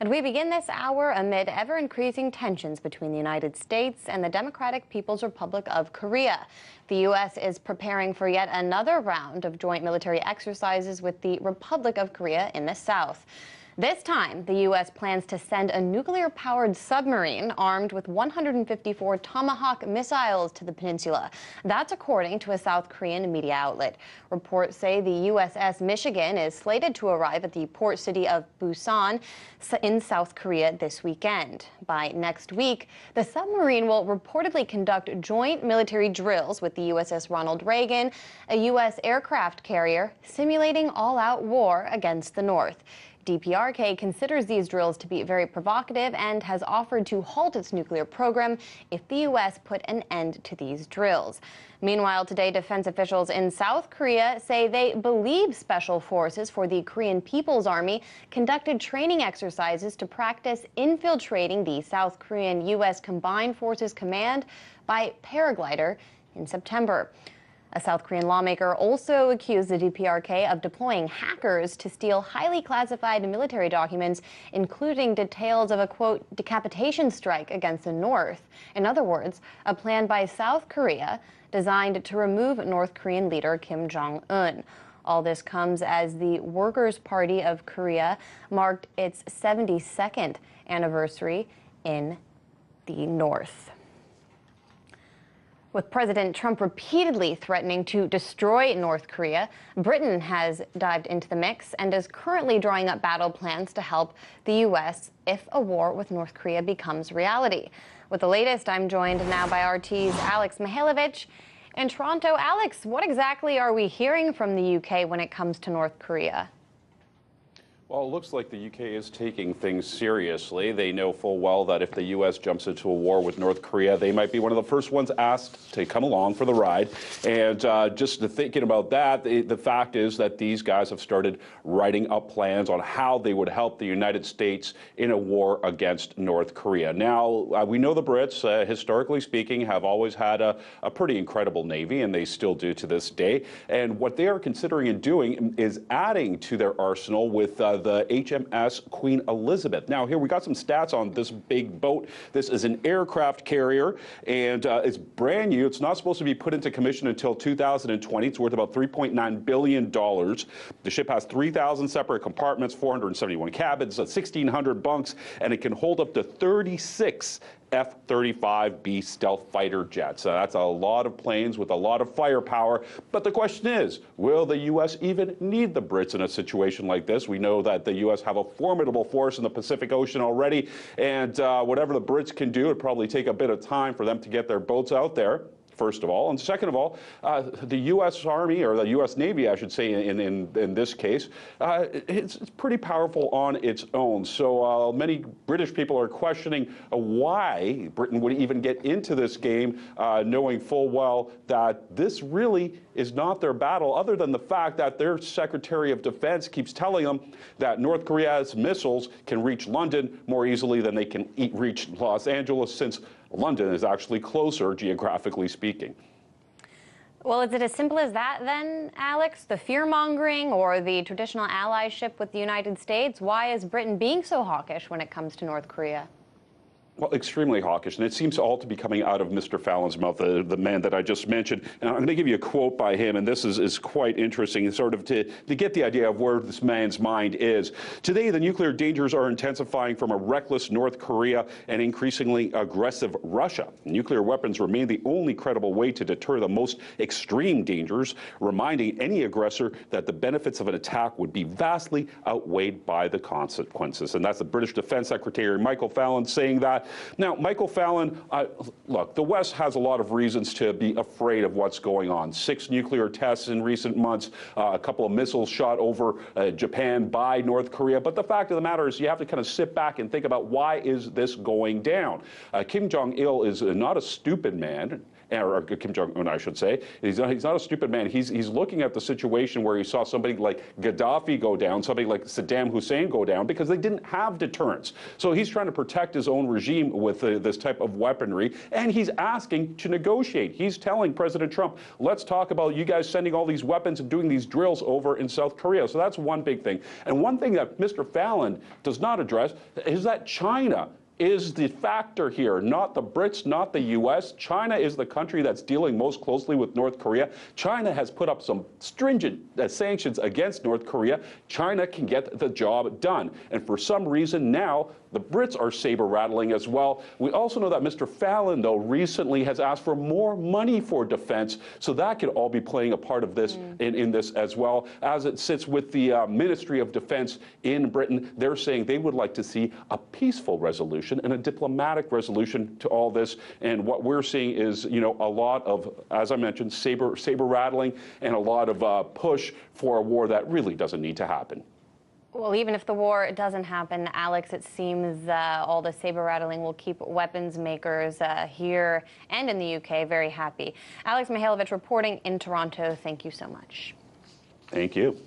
And we begin this hour amid ever-increasing tensions between the United States and the Democratic People's Republic of Korea. The U.S. is preparing for yet another round of joint military exercises with the Republic of Korea in the south. This time, the U.S. plans to send a nuclear-powered submarine armed with 154 Tomahawk missiles to the peninsula. That's according to a South Korean media outlet. Reports say the USS Michigan is slated to arrive at the port city of Busan in South Korea this weekend. By next week, the submarine will reportedly conduct joint military drills with the USS Ronald Reagan, a U.S. aircraft carrier, simulating all-out war against the North. DPRK considers these drills to be very provocative and has offered to halt its nuclear program if the U.S. put an end to these drills. Meanwhile, today, defense officials in South Korea say they believe special forces for the Korean People's Army conducted training exercises to practice infiltrating the South Korean U.S. Combined Forces Command by paraglider in September. A South Korean lawmaker also accused the DPRK of deploying hackers to steal highly classified military documents, including details of a, quote, decapitation strike against the North. In other words, a plan by South Korea designed to remove North Korean leader Kim Jong-un. All this comes as the Workers' Party of Korea marked its 72nd anniversary in the North. With President Trump repeatedly threatening to destroy North Korea, Britain has dived into the mix and is currently drawing up battle plans to help the U.S. if a war with North Korea becomes reality. With the latest, I'm joined now by RT's Alex Mihailovich in Toronto. Alex, what exactly are we hearing from the UK when it comes to North Korea? Well, it looks like the UK is taking things seriously. They know full well that if the U.S. jumps into a war with North Korea, they might be one of the first ones asked to come along for the ride. And just thinking about that, the fact is that these guys have started writing up plans on how they would help the United States in a war against North Korea. Now, we know the Brits, historically speaking, have always had a pretty incredible Navy, and they still do to this day. And what they are considering and doing is adding to their arsenal with the HMS Queen Elizabeth. Now, here we got some stats on this big boat. This is an aircraft carrier, and it's brand new. It's not supposed to be put into commission until 2020. It's worth about $3.9 billion. The ship has 3,000 separate compartments, 471 cabins, 1,600 bunks, and it can hold up to 36 F-35B stealth fighter jets. That's a lot of planes with a lot of firepower. But the question is, will the U.S. even need the Brits in a situation like this? We know that the U.S. have a formidable force in the Pacific Ocean already, and whatever the Brits can do, it'd probably take a bit of time for them to get their boats out there, first of all. And second of all, the U.S. Army, or the U.S. Navy, I should say, in this case, it's pretty powerful on its own. So many British people are questioning why Britain would even get into this game, knowing full well that this really is not their battle, other than the fact that their Secretary of Defense keeps telling them that North Korea's missiles can reach London more easily than they can reach Los Angeles, since London is actually closer, geographically speaking. Well, is it as simple as that then, Alex? The fear-mongering or the traditional allyship with the United States? Why is Britain being so hawkish when it comes to North Korea? Well, extremely hawkish, and it seems all to be coming out of Mr. Fallon's mouth, the man that I just mentioned. And I'm going to give you a quote by him, and this is quite interesting, sort of to get the idea of where this man's mind is. Today, the nuclear dangers are intensifying from a reckless North Korea and increasingly aggressive Russia. Nuclear weapons remain the only credible way to deter the most extreme dangers, reminding any aggressor that the benefits of an attack would be vastly outweighed by the consequences. And that's the British Defense Secretary Michael Fallon saying that. Now, Michael Fallon, look, the West has a lot of reasons to be afraid of what's going on. 6 nuclear tests in recent months, a couple of missiles shot over Japan by North Korea. But the fact of the matter is you have to kind of sit back and think about, why is this going down? Kim Jong-il is not a stupid man. or Kim Jong-un, I should say. He's not a stupid man. He's looking at the situation where he saw somebody like Gaddafi go down, somebody like Saddam Hussein go down, because they didn't have deterrence. So he's trying to protect his own regime with this type of weaponry, and he's asking to negotiate. He's telling President Trump, let's talk about you guys sending all these weapons and doing these drills over in South Korea. So that's one big thing. And one thing that Mr. Fallon does not address is that China is the factor here, not the Brits, not the U.S. China is the country that's dealing most closely with North Korea. China has put up some stringent sanctions against North Korea. China can get the job done. And for some reason now, the Brits are saber-rattling as well. We also know that Mr. Fallon, though, recently has asked for more money for defense, so that could all be playing a part of this in this as well. As it sits with the Ministry of Defense in Britain, they're saying they would like to see a peaceful resolution and a diplomatic resolution to all this. And what we're seeing is, a lot of, as I mentioned, saber-rattling and a lot of push for a war that really doesn't need to happen. Well, even if the war doesn't happen, Alex, it seems all the saber-rattling will keep weapons makers here and in the UK very happy. Alex Mihailovich reporting in Toronto. Thank you so much. Thank you.